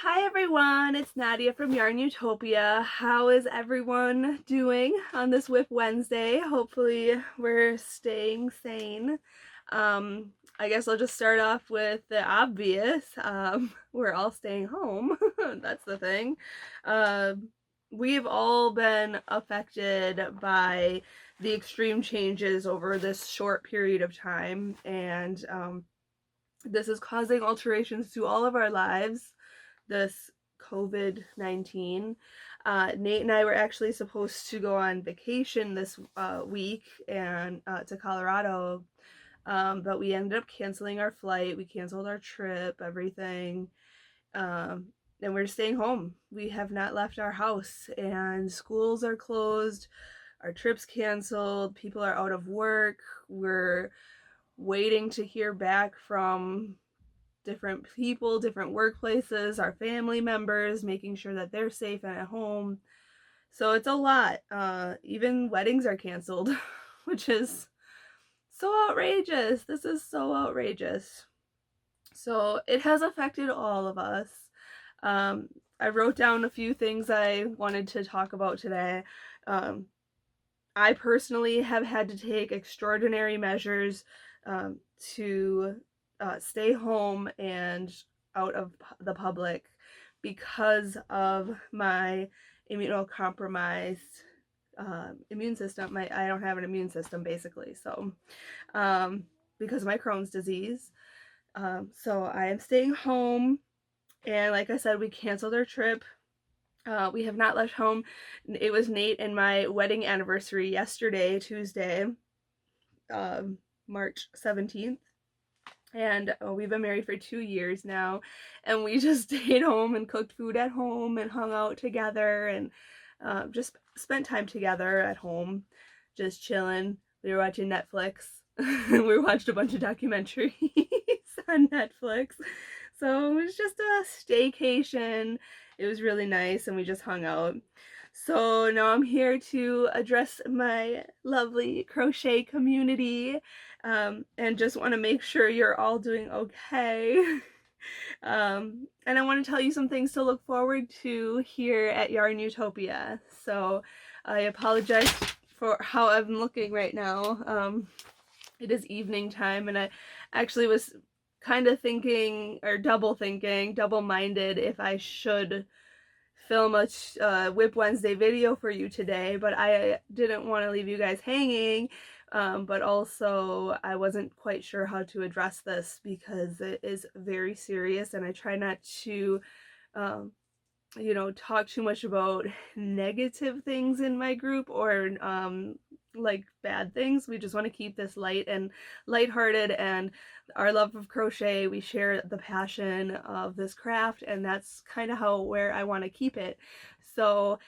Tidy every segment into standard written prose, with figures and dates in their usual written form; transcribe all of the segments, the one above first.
Hi everyone, it's Nadia from YARNutopia. How is everyone doing on this WIP Wednesday? Hopefully we're staying sane. I guess I'll just start off with the obvious. We're all staying home. That's the thing. We've all been affected by the extreme changes over this short period of time, and this is causing alterations to all of our lives, this COVID-19. Nate and I were actually supposed to go on vacation this week and to Colorado, but we ended up canceling our flight. We canceled our trip, everything, and we're staying home. We have not left our house, and schools are closed, our trip's canceled, people are out of work. We're waiting to hear back from different people, different workplaces, our family members, making sure that they're safe and at home. So it's a lot. Even weddings are canceled, which is so outrageous. This is so outrageous. So it has affected all of us. I wrote down a few things I wanted to talk about today. I personally have had to take extraordinary measures to stay home and out of the public because of my immunocompromised immune system. I don't have an immune system, basically. So because of my Crohn's disease. So I am staying home, and like I said, we canceled our trip. We have not left home. It was Nate and my wedding anniversary yesterday, Tuesday, March 17th. And we've been married for 2 years now, and we just stayed home and cooked food at home and hung out together and just spent time together at home, just chilling. We were watching Netflix. We watched a bunch of documentaries on Netflix. So it was just a staycation. It was really nice, and we just hung out. So now I'm here to address my lovely crochet community, and just want to make sure you're all doing okay. And I want to tell you some things to look forward to here at YARNutopia. So I apologize for how I'm looking right now. It is evening time, and I actually was kind of thinking, or double-minded if I should film a WIP Wednesday video for you today, but I didn't want to leave you guys hanging, but also I wasn't quite sure how to address this because it is very serious, and I try not to talk too much about negative things in my group, or like bad things. We just want to keep this light and lighthearted, and our love of crochet, we share the passion of this craft, and that's kind of where I want to keep it. So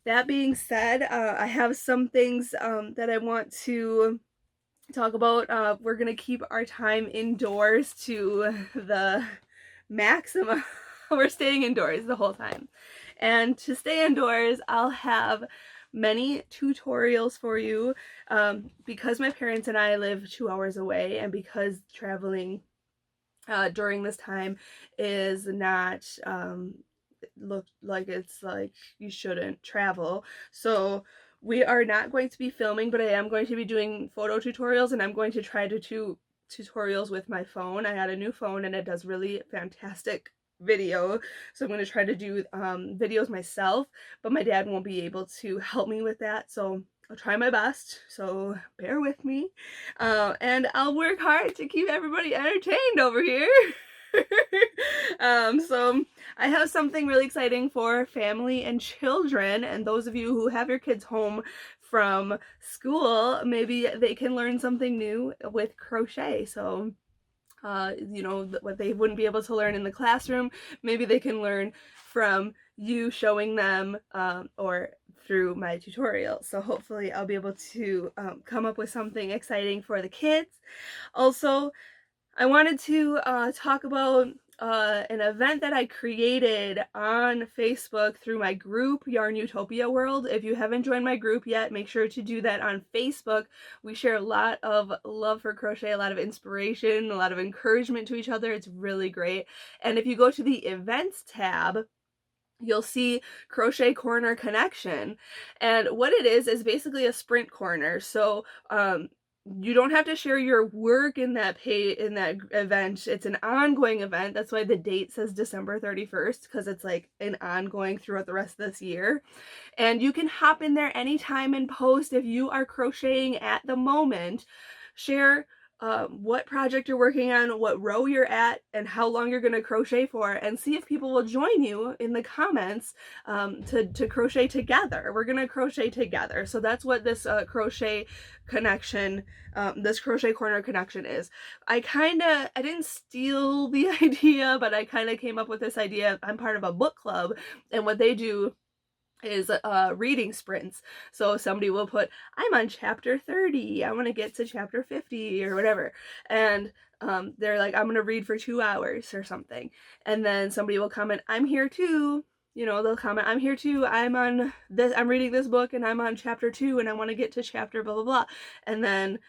that being said, I have some things that I want to talk about. We're gonna keep our time indoors to the maximum. We're staying indoors the whole time, and to stay indoors, I'll have many tutorials for you, because my parents and I live 2 hours away, and because traveling during this time is not look like it's like you shouldn't travel. So we are not going to be filming, but I am going to be doing photo tutorials, and I'm going to try to do tutorials with my phone. I got a new phone, and it does really fantastic video, so I'm going to try to do videos myself, but my dad won't be able to help me with that, so I'll try my best, so bear with me, and I'll work hard to keep everybody entertained over here. So I have something really exciting for family and children, and those of you who have your kids home from school, maybe they can learn something new with crochet. So what they wouldn't be able to learn in the classroom, maybe they can learn from you showing them, or through my tutorial. So hopefully I'll be able to come up with something exciting for the kids. Also, I wanted to talk about an event that I created on Facebook through my group, YARNutopia World. If you haven't joined my group yet, make sure to do that on Facebook. We share a lot of love for crochet, a lot of inspiration, a lot of encouragement to each other. It's really great. And if you go to the events tab, you'll see Crochet Corner Connection. And what it is basically a sprint corner. So you don't have to share your work in that event. It's an ongoing event. That's why the date says December 31st, because it's like an ongoing throughout the rest of this year. And you can hop in there anytime and post if you are crocheting at the moment. Share what project you're working on, what row you're at, and how long you're going to crochet for, and see if people will join you in the comments to crochet together. We're going to crochet together. So that's what this crochet connection, this crochet corner connection is. I didn't steal the idea, but I kind of came up with this idea. I'm part of a book club, and what they do is reading sprints. So somebody will put, I'm on chapter 30, I want to get to chapter 50 or whatever, and they're like, I'm gonna read for 2 hours or something, and then somebody will comment, I'm here too. You know, they'll comment, I'm here too, I'm reading this book and I'm on chapter 2 and I want to get to chapter blah blah blah, and then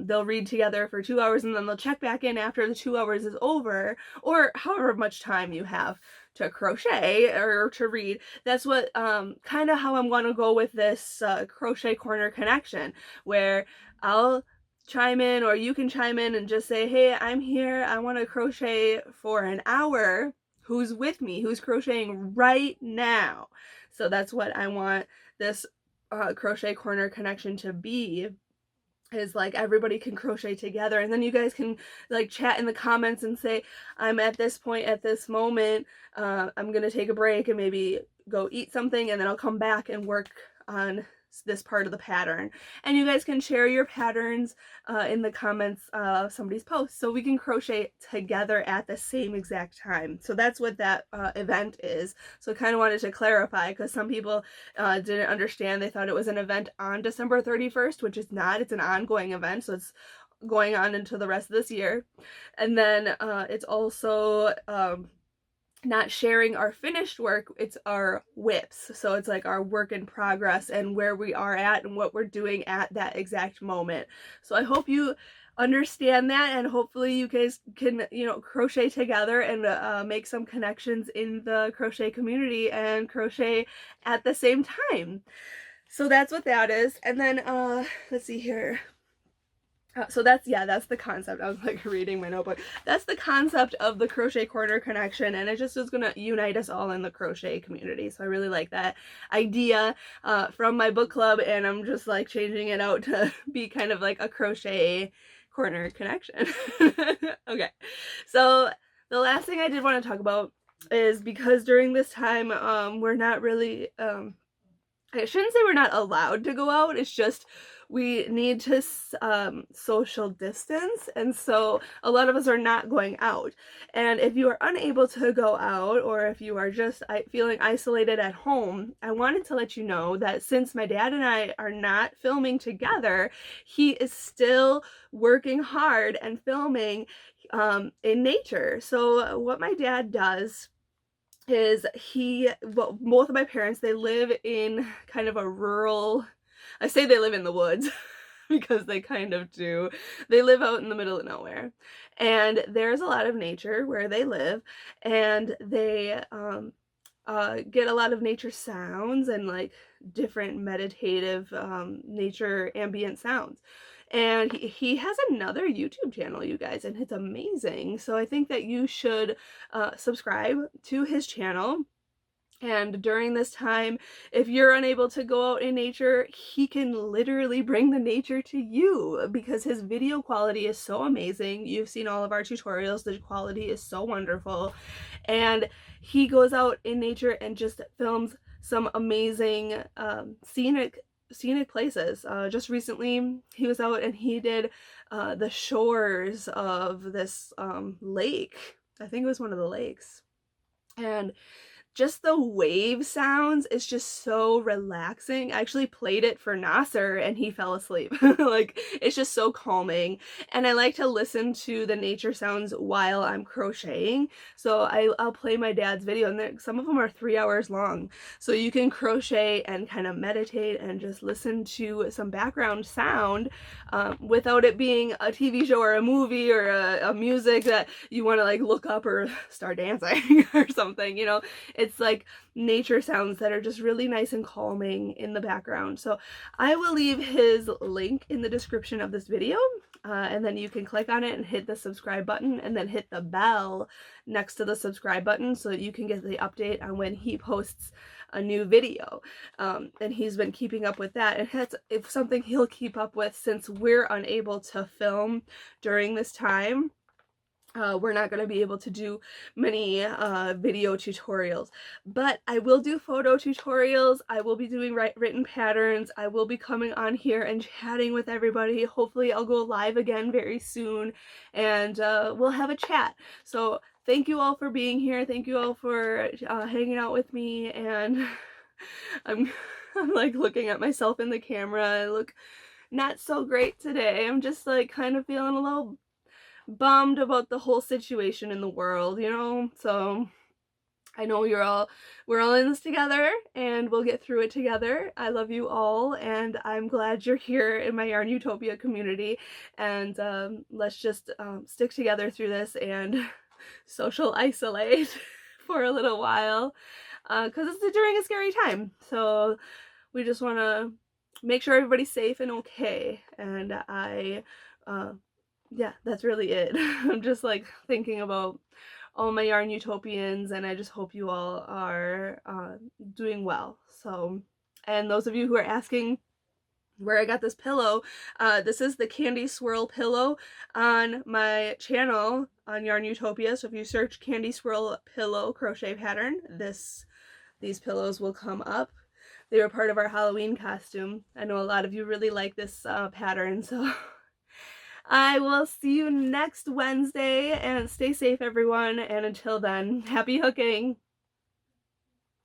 they'll read together for 2 hours, and then they'll check back in after the 2 hours is over, or however much time you have to crochet or to read. That's what kind of how I'm going to go with this crochet corner connection, where I'll chime in, or you can chime in and just say, hey, I'm here, I want to crochet for an hour. Who's with me? Who's crocheting right now? So that's what I want this crochet corner connection to be, is like everybody can crochet together, and then you guys can like chat in the comments and say, I'm at this point at this moment, I'm gonna take a break and maybe go eat something, and then I'll come back and work on this part of the pattern. And you guys can share your patterns in the comments of somebody's post, so we can crochet together at the same exact time. So that's what that event is. So I kind of wanted to clarify, because some people didn't understand. They thought it was an event on December 31st, which is not. It's an ongoing event, so it's going on into the rest of this year. And then it's also not sharing our finished work, it's our WIPs. So it's like our work in progress and where we are at and what we're doing at that exact moment. So I hope you understand that, and hopefully you guys can, you know, crochet together and make some connections in the crochet community and crochet at the same time. So that's what that is. And then let's see here. So that's the concept. I was like reading my notebook. That's the concept of the crochet corner connection, and it just is going to unite us all in the crochet community. So I really like that idea from my book club, and I'm just like changing it out to be kind of like a crochet corner connection. Okay, so the last thing I did want to talk about is, because during this time we're not really I shouldn't say we're not allowed to go out, it's just we need to social distance, and so a lot of us are not going out. And if you are unable to go out, or if you are just feeling isolated at home, I wanted to let you know that since my dad and I are not filming together, he is still working hard and filming in nature. So what my dad does is both of my parents, they live in kind of a rural, I say they live in the woods because they kind of do. They live out in the middle of nowhere, and there's a lot of nature where they live, and they get a lot of nature sounds and like different meditative nature ambient sounds. And he has another YouTube channel, you guys, and it's amazing. So I think that you should subscribe to his channel. And during this time, if you're unable to go out in nature, he can literally bring the nature to you, because his video quality is so amazing. You've seen all of our tutorials. The quality is so wonderful. And he goes out in nature and just films some amazing scenic places. Just recently he was out and he did the shores of this lake. I think it was one of the lakes. And just the wave sounds is just so relaxing. I actually played it for Nasser and he fell asleep. Like, it's just so calming. And I like to listen to the nature sounds while I'm crocheting. So I'll play my dad's video, and some of them are 3 hours long. So you can crochet and kind of meditate and just listen to some background sound without it being a TV show or a movie or a music that you want to like look up or start dancing or something, you know. It's like nature sounds that are just really nice and calming in the background. So I will leave his link in the description of this video, and then you can click on it and hit the subscribe button, and then hit the bell next to the subscribe button so that you can get the update on when he posts a new video. And he's been keeping up with that, and it's something he'll keep up with since we're unable to film during this time. We're not going to be able to do many video tutorials, but I will do photo tutorials. I will be doing written patterns. I will be coming on here and chatting with everybody. Hopefully I'll go live again very soon, and we'll have a chat. So thank you all for being here. Thank you all for hanging out with me, and I'm like looking at myself in the camera. I look not so great today. I'm just like kind of feeling a little bummed about the whole situation in the world, you know. So I know we're all in this together, and we'll get through it together. I love you all, and I'm glad you're here in my YARNutopia community, and let's just stick together through this and social isolate for a little while, because it's during a scary time. So we just want to make sure everybody's safe and okay, and yeah, that's really it. I'm just like thinking about all my YARNutopians, and I just hope you all are doing well. So, and those of you who are asking where I got this pillow, this is the Candy Swirl pillow on my channel on YARNutopia. So if you search Candy Swirl pillow crochet pattern, these pillows will come up. They were part of our Halloween costume. I know a lot of you really like this pattern, so I will see you next Wednesday, and stay safe everyone, and until then, happy hooking!